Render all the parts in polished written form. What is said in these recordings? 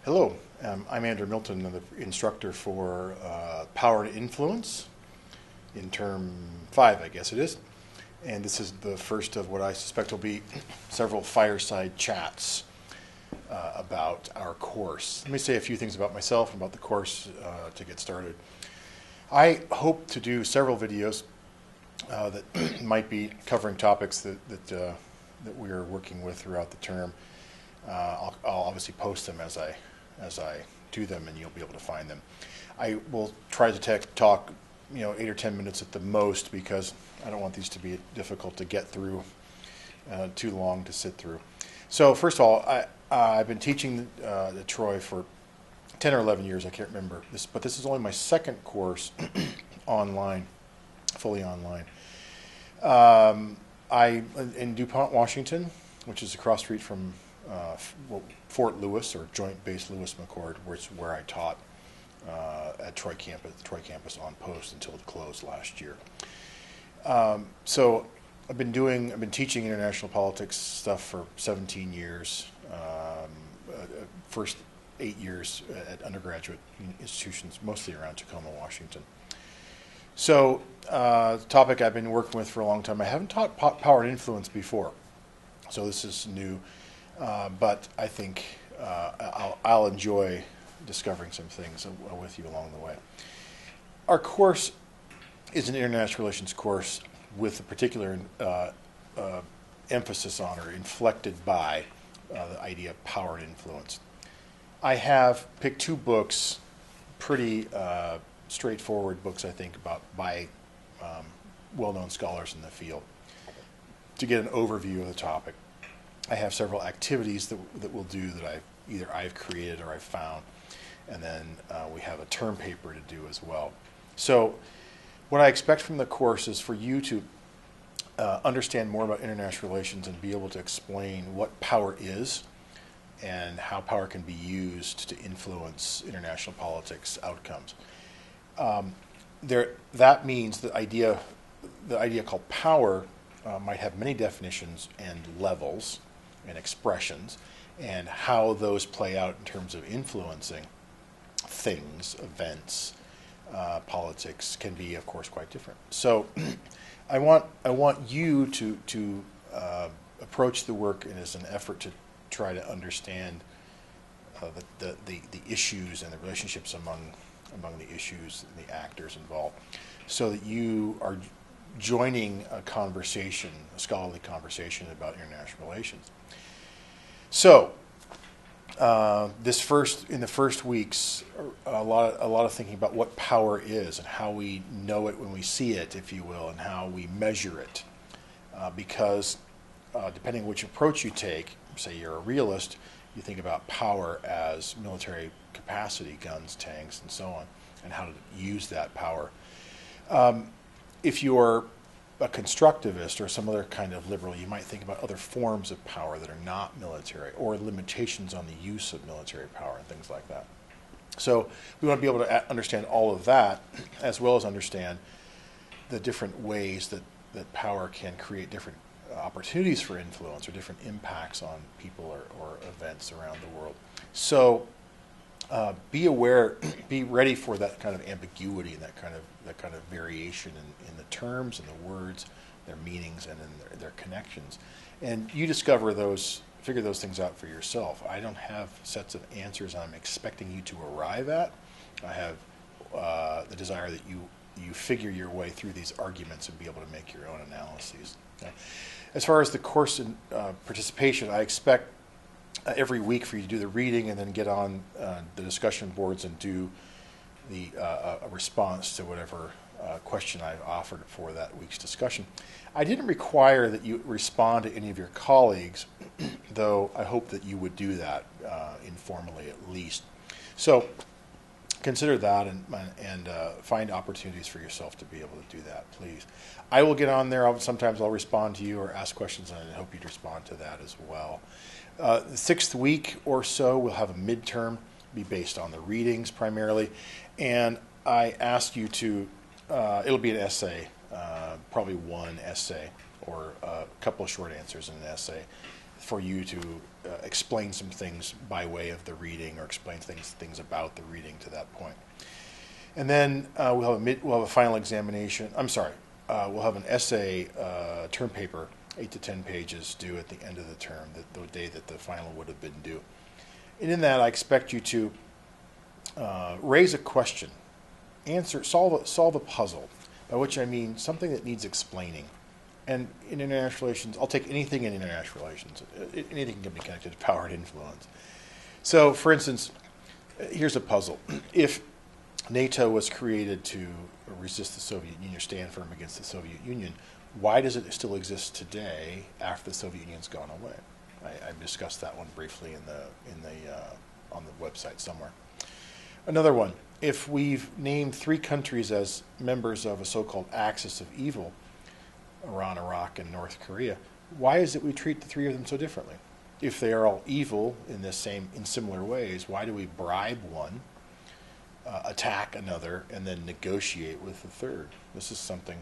Hello, I'm Andrew Milton, I'm the instructor for Power to Influence in term 5, I guess it is. And this is the first of what I suspect will be several fireside chats about our course. Let me say a few things about myself and about the course to get started. I hope to do several videos that might be covering topics that we are working with throughout the term. I'll obviously post them as I do them, and you'll be able to find them. I will try to talk 8 or 10 minutes at the most, because I don't want these to be difficult to get through, too long to sit through. So first of all, I've been teaching at Troy for 10 or 11 years, I can't remember this, but this is only my second course online, fully online. I in DuPont, Washington, which is across the street from Fort Lewis, or Joint Base Lewis-McChord, where I taught at Troy campus on post until it closed last year. So I've been teaching international politics stuff for 17 years. First 8 years at undergraduate institutions, mostly around Tacoma, Washington. So the topic I've been working with for a long time. I haven't taught power and influence before, so this is new. But I think I'll enjoy discovering some things with you along the way. Our course is an international relations course with a particular emphasis on, or inflected by, the idea of power and influence. I have picked 2 books, pretty straightforward books, I think, by well-known scholars in the field, to get an overview of the topic. I have several activities that we'll do that I've created or I've found, and then we have a term paper to do as well. So what I expect from the course is for you to understand more about international relations and be able to explain what power is and how power can be used to influence international politics outcomes. That means the idea called power might have many definitions and levels and expressions, and how those play out in terms of influencing things, events, politics can be, of course, quite different. So I want you to approach the work as an effort to try to understand the issues and the relationships among the issues and the actors involved, so that you are joining a conversation, a scholarly conversation about international relations. So, in the first weeks, a lot of thinking about what power is and how we know it when we see it, if you will, and how we measure it. Because depending on which approach you take, say you're a realist, you think about power as military capacity, guns, tanks, and so on, and how to use that power. If you're a constructivist or some other kind of liberal, you might think about other forms of power that are not military, or limitations on the use of military power and things like that. So we want to be able to understand all of that, as well as understand the different ways that power can create different opportunities for influence or different impacts on people or events around the world. So be aware, be ready for that kind of ambiguity and that kind of variation in the terms and the words, their meanings, and in their connections. And you figure those things out for yourself. I don't have sets of answers I'm expecting you to arrive at. I have the desire that you figure your way through these arguments and be able to make your own analyses. Okay? As far as the course and participation, I expect every week for you to do the reading and then get on the discussion boards and do a response to whatever question I've offered for that week's discussion. I didn't require that you respond to any of your colleagues, though I hope that you would do that informally at least. So consider that and find opportunities for yourself to be able to do that, please. I will get on there. Sometimes I'll respond to you or ask questions, and I hope you'd respond to that as well. The 6th week or so, we'll have a midterm, be based on the readings primarily, and I ask you to, it'll be an essay, probably one essay or a couple of short answers in an essay, for you to explain some things by way of the reading or explain things about the reading to that point. And then we'll have a final examination. I'm sorry, we'll have an essay term paper, 8 to 10 pages, due at the end of the term, the day that the final would have been due. And in that, I expect you to raise a question, solve a puzzle, by which I mean something that needs explaining. And in international relations, I'll take anything in international relations. Anything can be connected to power and influence. So, for instance, here's a puzzle. If NATO was created to resist the Soviet Union or stand firm against the Soviet Union, why does it still exist today after the Soviet Union's gone away? I discussed that one briefly on the website somewhere. Another one, if we've named 3 countries as members of a so-called axis of evil, Iran, Iraq, and North Korea, why is it we treat the 3 of them so differently? If they are all evil in similar ways, why do we bribe one, attack another, and then negotiate with the third? This is something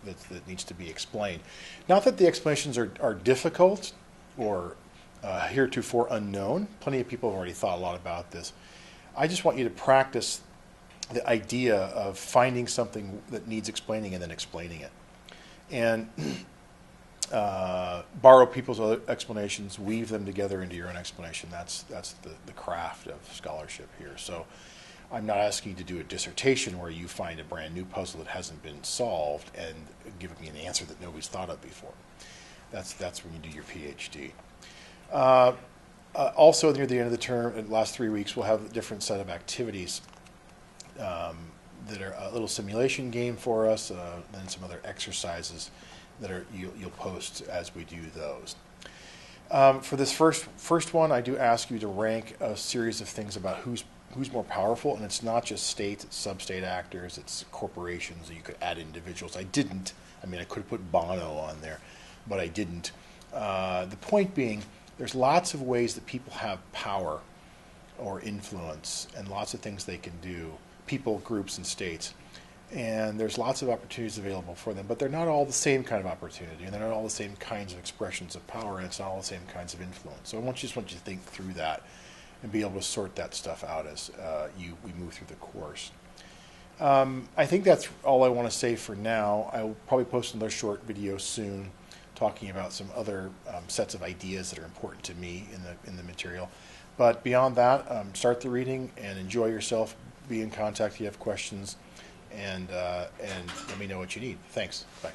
that needs to be explained. Not that the explanations are difficult or heretofore unknown. Plenty of people have already thought a lot about this. I just want you to practice the idea of finding something that needs explaining and then explaining it. And borrow people's other explanations, weave them together into your own explanation. That's the craft of scholarship here. So I'm not asking you to do a dissertation where you find a brand new puzzle that hasn't been solved and give me an answer that nobody's thought of before. That's when you do your PhD. Also, near the end of the term, in the last 3 weeks, we'll have a different set of activities that are a little simulation game for us, then some other exercises that you'll post as we do those. For this first one, I do ask you to rank a series of things about who's more powerful, and it's not just states, it's sub-state actors, it's corporations, you could add individuals. I didn't. I mean, I could have put Bono on there, but I didn't. The point being, there's lots of ways that people have power or influence and lots of things they can do, people, groups, and states. And there's lots of opportunities available for them, but they're not all the same kind of opportunity, and they're not all the same kinds of expressions of power, and it's not all the same kinds of influence. So I just want you to think through that and be able to sort that stuff out as we move through the course. I think that's all I want to say for now. I will probably post another short video soon talking about some other sets of ideas that are important to me in the material. But beyond that, start the reading and enjoy yourself. Be in contact if you have questions, and let me know what you need. Thanks. Bye.